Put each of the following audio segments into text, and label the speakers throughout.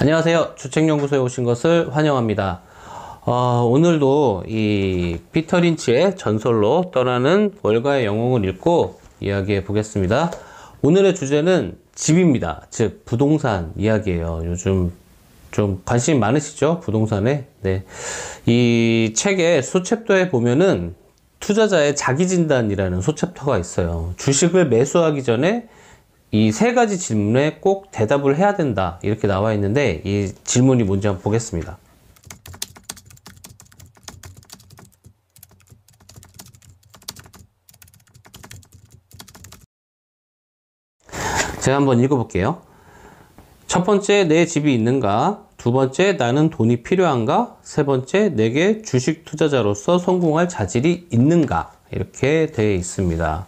Speaker 1: 안녕하세요. 주택연구소에 오신 것을 환영합니다. 오늘도 이 피터 린치의 전설로 떠나는 월가의 영웅을 읽고 이야기해 보겠습니다. 오늘의 주제는 집입니다. 즉 부동산 이야기예요. 요즘 좀 관심 많으시죠? 부동산에. 네. 이 책의 소챕터에 보면은 투자자의 자기진단이라는 소챕터가 있어요. 주식을 매수하기 전에 이 세 가지 질문에 꼭 대답을 해야 된다, 이렇게 나와 있는데, 이 질문이 뭔지 한번 보겠습니다. 제가 한번 읽어볼게요. 첫 번째, 내 집이 있는가? 두 번째, 나는 돈이 필요한가? 세 번째, 내게 주식 투자자로서 성공할 자질이 있는가? 이렇게 되어 있습니다.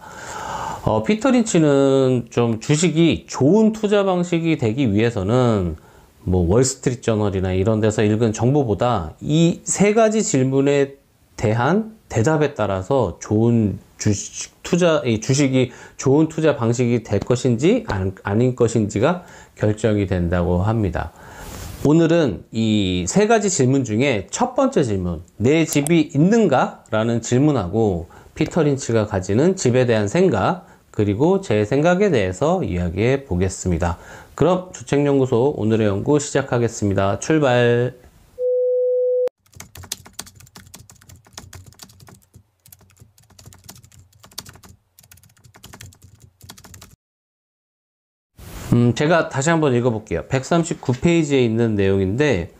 Speaker 1: 피터 린치는 좀 주식이 좋은 투자 방식이 되기 위해서는 뭐 월스트리트 저널이나 이런 데서 읽은 정보보다 이 세 가지 질문에 대한 대답에 따라서 좋은 주식이 좋은 투자 방식이 될 것인지 아닌 것인지가 결정이 된다고 합니다. 오늘은 이 세 가지 질문 중에 첫 번째 질문, 내 집이 있는가? 라는 질문하고 피터 린치가 가지는 집에 대한 생각, 그리고 제 생각에 대해서 이야기해 보겠습니다. 그럼 주택연구소 오늘의 연구 시작하겠습니다. 출발! 제가 다시 한번 읽어볼게요. 139페이지에 있는 내용인데,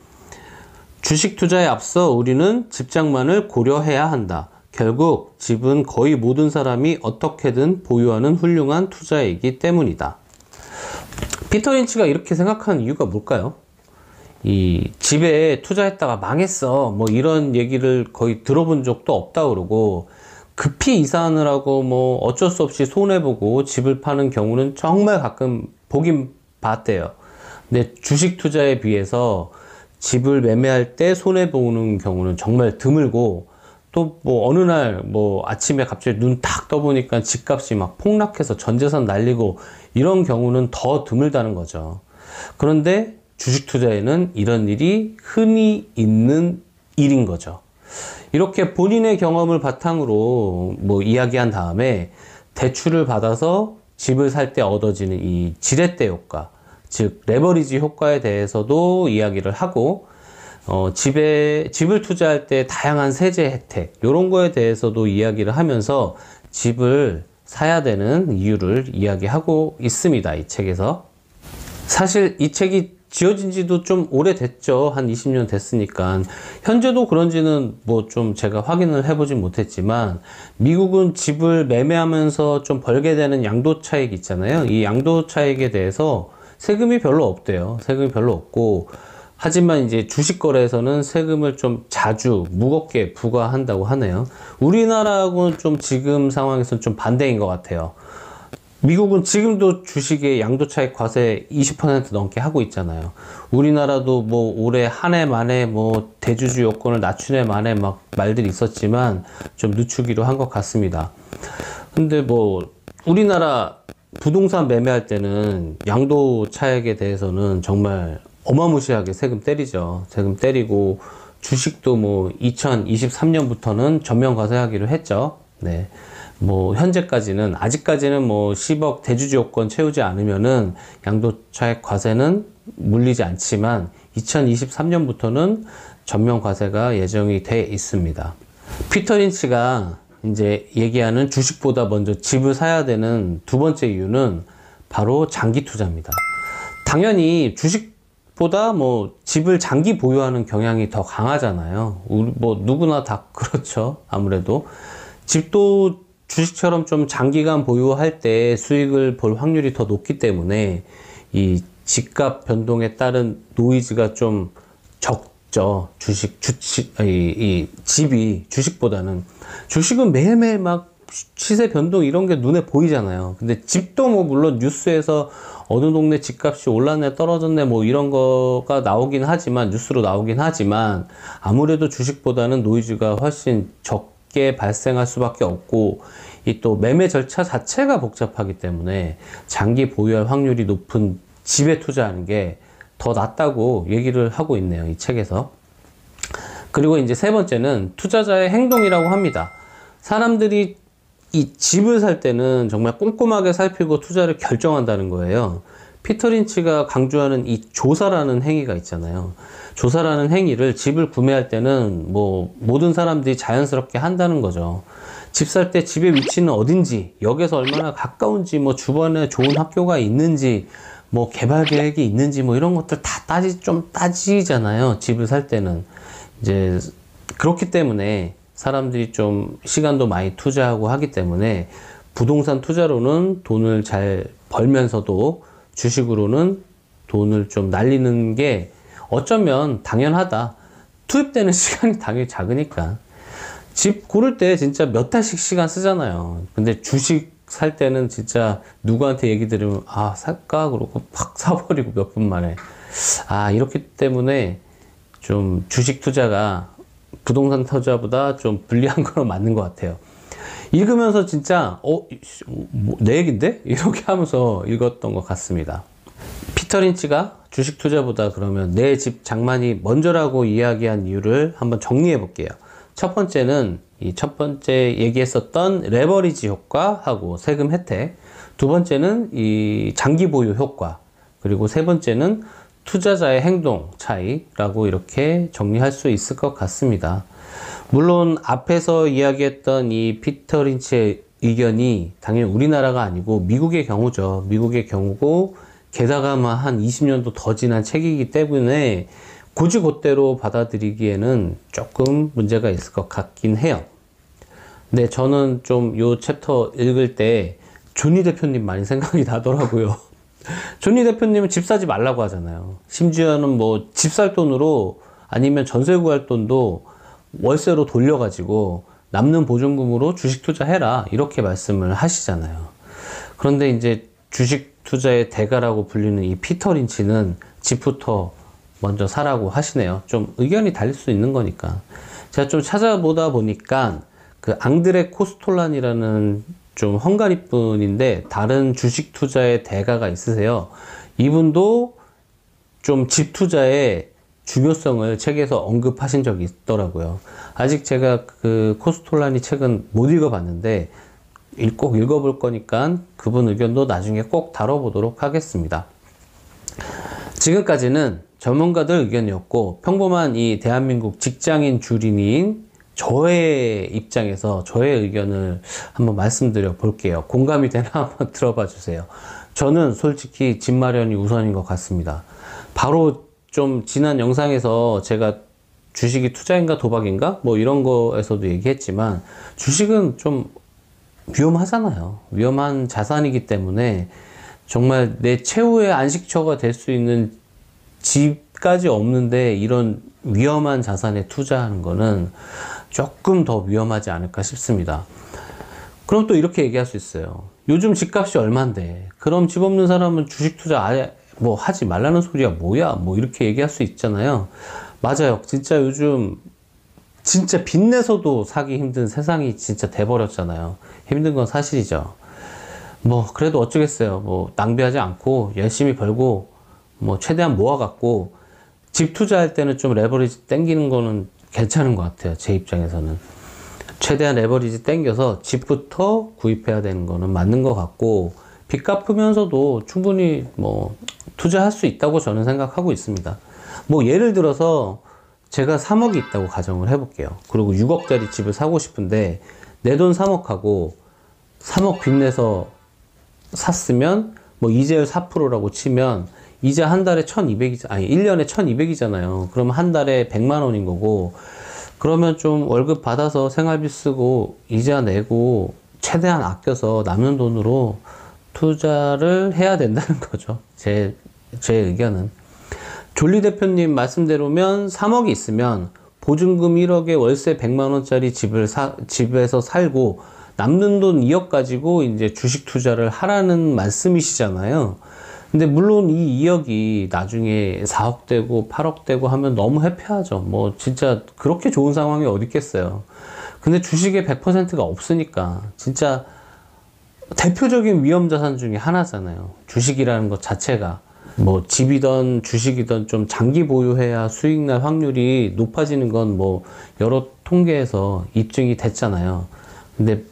Speaker 1: 주식 투자에 앞서 우리는 집장만을 고려해야 한다. 결국 집은 거의 모든 사람이 어떻게든 보유하는 훌륭한 투자이기 때문이다. 피터 린치가 이렇게 생각하는 이유가 뭘까요? 이 집에 투자했다가 망했어, 뭐 이런 얘기를 거의 들어본 적도 없다 그러고, 급히 이사하느라고 뭐 어쩔 수 없이 손해보고 집을 파는 경우는 정말 가끔 보긴 봤대요. 근데 주식 투자에 비해서 집을 매매할 때 손해보는 경우는 정말 드물고, 또 뭐 어느 날 뭐 아침에 갑자기 눈 탁 떠보니까 집값이 막 폭락해서 전 재산 날리고 이런 경우는 더 드물다는 거죠. 그런데 주식 투자에는 이런 일이 흔히 있는 일인 거죠. 이렇게 본인의 경험을 바탕으로 뭐 이야기한 다음에 대출을 받아서 집을 살 때 얻어지는 이 지렛대 효과, 즉 레버리지 효과에 대해서도 이야기를 하고, 집을 투자할 때 다양한 세제 혜택, 이런 거에 대해서도 이야기를 하면서 집을 사야 되는 이유를 이야기하고 있습니다. 이 책에서. 사실 이 책이 지어진 지도 좀 오래됐죠. 한 20년 됐으니까. 현재도 그런지는 뭐 좀 제가 확인을 해보진 못했지만, 미국은 집을 매매하면서 좀 벌게 되는 양도 차익 있잖아요. 이 양도 차익에 대해서 세금이 별로 없대요. 세금이 별로 없고, 하지만 이제 주식 거래에서는 세금을 좀 자주 무겁게 부과한다고 하네요. 우리나라하고는 좀 지금 상황에서는 좀 반대인 것 같아요. 미국은 지금도 주식의 양도차익 과세 20% 넘게 하고 있잖아요. 우리나라도 뭐 올해 한 해 만에 뭐 대주주 요건을 낮춘 해 만에 막 말들이 있었지만 좀 늦추기로 한 것 같습니다. 근데 뭐 우리나라 부동산 매매할 때는 양도차익에 대해서는 정말 어마무시하게 세금 때리죠. 세금 때리고, 주식도 뭐 2023년부터는 전면 과세하기로 했죠. 네. 뭐 현재까지는, 아직까지는 뭐 10억 대주주 요건 채우지 않으면은 양도차익 과세는 물리지 않지만 2023년부터는 전면 과세가 예정이 돼 있습니다. 피터 린치가 이제 얘기하는 주식보다 먼저 집을 사야 되는 두 번째 이유는 바로 장기 투자입니다. 당연히 주식보다 뭐 집을 장기 보유하는 경향이 더 강하잖아요. 뭐 누구나 다 그렇죠. 아무래도 집도 주식처럼 좀 장기간 보유할 때 수익을 볼 확률이 더 높기 때문에 이 집값 변동에 따른 노이즈가 좀 쉽죠. 이 집이 주식보다는. 주식은 매일매일 막 시세 변동 이런 게 눈에 보이잖아요. 근데 집도 뭐 물론 뉴스에서 어느 동네 집값이 올랐네 떨어졌네 뭐 이런 거가 나오긴 하지만, 뉴스로 나오긴 하지만, 아무래도 주식보다는 노이즈가 훨씬 적게 발생할 수밖에 없고, 이 또 매매 절차 자체가 복잡하기 때문에 장기 보유할 확률이 높은 집에 투자하는 게 더 낫다고 얘기를 하고 있네요, 이 책에서. 그리고 이제 세 번째는 투자자의 행동이라고 합니다. 사람들이 이 집을 살 때는 정말 꼼꼼하게 살피고 투자를 결정한다는 거예요. 피터 린치가 강조하는 이 조사라는 행위가 있잖아요. 조사라는 행위를 집을 구매할 때는 뭐 모든 사람들이 자연스럽게 한다는 거죠. 집 살 때 집의 위치는 어딘지, 역에서 얼마나 가까운지, 뭐 주변에 좋은 학교가 있는지, 뭐 개발 계획이 있는지, 뭐 이런 것들 다 따지잖아요. 집을 살 때는. 이제 그렇기 때문에 사람들이 좀 시간도 많이 투자하고 하기 때문에 부동산 투자로는 돈을 잘 벌면서도 주식으로는 돈을 좀 날리는 게 어쩌면 당연하다. 투입되는 시간이 당연히 작으니까. 집 고를 때 진짜 몇 달씩 시간 쓰잖아요. 근데 주식 살 때는 진짜 누구한테 얘기 들으면 아 살까? 그러고 팍 사버리고 몇 분 만에. 이렇기 때문에 좀 주식 투자가 부동산 투자보다 좀 불리한 거는 맞는 것 같아요. 읽으면서 진짜 내 얘긴데? 이렇게 하면서 읽었던 것 같습니다. 피터 린치가 주식 투자보다 그러면 내 집 장만이 먼저라고 이야기한 이유를 한번 정리해 볼게요. 첫 번째는 이 첫 번째 얘기했었던 레버리지 효과하고 세금 혜택, 두 번째는 이 장기 보유 효과, 그리고 세 번째는 투자자의 행동 차이라고 이렇게 정리할 수 있을 것 같습니다. 물론 앞에서 이야기했던 이 피터 린치의 의견이 당연히 우리나라가 아니고 미국의 경우죠. 미국의 경우고, 게다가 한 20년도 더 지난 책이기 때문에 곧이곧대로 받아들이기에는 조금 문제가 있을 것 같긴 해요. 네, 저는 좀 요 챕터 읽을 때 존니 대표님 많이 생각이 나더라고요. 존니 대표님은 집 사지 말라고 하잖아요. 심지어는 뭐 집 살 돈으로 아니면 전세 구할 돈도 월세로 돌려가지고 남는 보증금으로 주식 투자해라, 이렇게 말씀을 하시잖아요. 그런데 이제 주식 투자의 대가라고 불리는 이 피터 린치는 집부터 먼저 사라고 하시네요. 좀 의견이 달릴 수 있는 거니까. 제가 좀 찾아보다 보니까 그 앙드레 코스톨란이라는 좀 헝가리 분인데 다른 주식 투자의 대가가 있으세요. 이분도 좀 집 투자의 중요성을 책에서 언급하신 적이 있더라고요. 아직 제가 그 코스톨라니 책은 못 읽어봤는데 꼭 읽어볼 거니까 그분 의견도 나중에 꼭 다뤄보도록 하겠습니다. 지금까지는 전문가들 의견이었고, 평범한 이 대한민국 직장인 주린이인 저의 입장에서 저의 의견을 한번 말씀드려 볼게요. 공감이 되나 한번 들어봐 주세요. 저는 솔직히 집 마련이 우선인 것 같습니다. 바로 좀 지난 영상에서 제가 주식이 투자인가 도박인가 뭐 이런 거에서도 얘기했지만, 주식은 좀 위험하잖아요. 위험한 자산이기 때문에 정말 내 최후의 안식처가 될 수 있는 집까지 없는데 이런 위험한 자산에 투자하는 거는 조금 더 위험하지 않을까 싶습니다. 그럼 또 이렇게 얘기할 수 있어요. 요즘 집값이 얼만데 그럼 집 없는 사람은 주식 투자 아예 뭐 하지 말라는 소리야 뭐야, 뭐 이렇게 얘기할 수 있잖아요. 맞아요. 진짜 요즘 진짜 빚내서도 사기 힘든 세상이 진짜 돼버렸잖아요. 힘든 건 사실이죠. 뭐 그래도 어쩌겠어요. 뭐 낭비하지 않고 열심히 벌고 뭐 최대한 모아갖고 집 투자할 때는 좀 레버리지 땡기는 거는 괜찮은 것 같아요. 제 입장에서는 최대한 레버리지 땡겨서 집부터 구입해야 되는 거는 맞는 것 같고, 빚 갚으면서도 충분히 뭐 투자할 수 있다고 저는 생각하고 있습니다. 뭐 예를 들어서 제가 3억이 있다고 가정을 해볼게요. 그리고 6억짜리 집을 사고 싶은데 내 돈 3억하고 3억 빚내서 샀으면 뭐 이자율 4%라고 치면 이자 한 달에 1200이잖아요. 아니 1년에 1200이잖아요. 그러면 한 달에 100만 원인 거고, 그러면 좀 월급 받아서 생활비 쓰고 이자 내고 최대한 아껴서 남는 돈으로 투자를 해야 된다는 거죠. 제 의견은. 졸리 대표님 말씀대로면 3억이 있으면 보증금 1억에 월세 100만 원짜리 집에서 살고 남는 돈 2억 가지고 이제 주식 투자를 하라는 말씀이시잖아요. 근데 물론 이 2억이 나중에 4억 되고 8억 되고 하면 너무 회피하죠. 뭐 진짜 그렇게 좋은 상황이 어디 있겠어요. 근데 주식에 100%가 없으니까 진짜 대표적인 위험자산 중에 하나잖아요. 주식이라는 것 자체가. 뭐 집이든 주식이든 좀 장기 보유해야 수익 날 확률이 높아지는 건 뭐 여러 통계에서 입증이 됐잖아요. 근데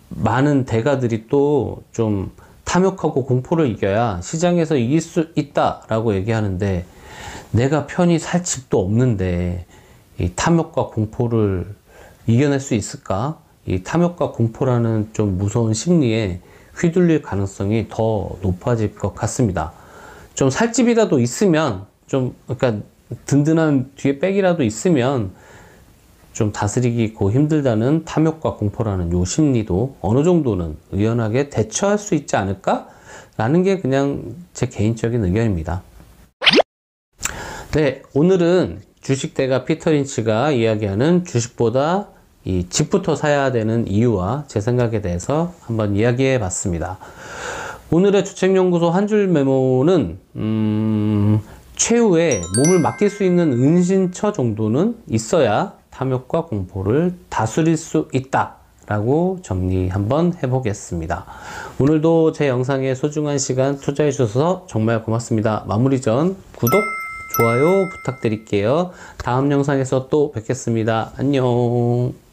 Speaker 1: 많은 대가들이 또 좀 탐욕하고 공포를 이겨야 시장에서 이길 수 있다라고 얘기하는데, 내가 편히 살 집도 없는데 이 탐욕과 공포를 이겨낼 수 있을까? 이 탐욕과 공포라는 좀 무서운 심리에 휘둘릴 가능성이 더 높아질 것 같습니다. 좀 살 집이라도 있으면, 좀 그러니까 든든한 뒤에 백이라도 있으면 좀 다스리기 힘들다는 탐욕과 공포라는 요 심리도 어느 정도는 의연하게 대처할 수 있지 않을까? 라는 게 그냥 제 개인적인 의견입니다. 네, 오늘은 주식대가 피터 린치가 이야기하는 주식보다 이 집부터 사야 되는 이유와 제 생각에 대해서 한번 이야기해 봤습니다. 오늘의 주책연구소 한 줄 메모는 최후에 몸을 맡길 수 있는 은신처 정도는 있어야 탐욕과 공포를 다스릴 수 있다 라고 정리 한번 해보겠습니다. 오늘도 제 영상에 소중한 시간 투자해 주셔서 정말 고맙습니다. 마무리 전 구독, 좋아요 부탁드릴게요. 다음 영상에서 또 뵙겠습니다. 안녕.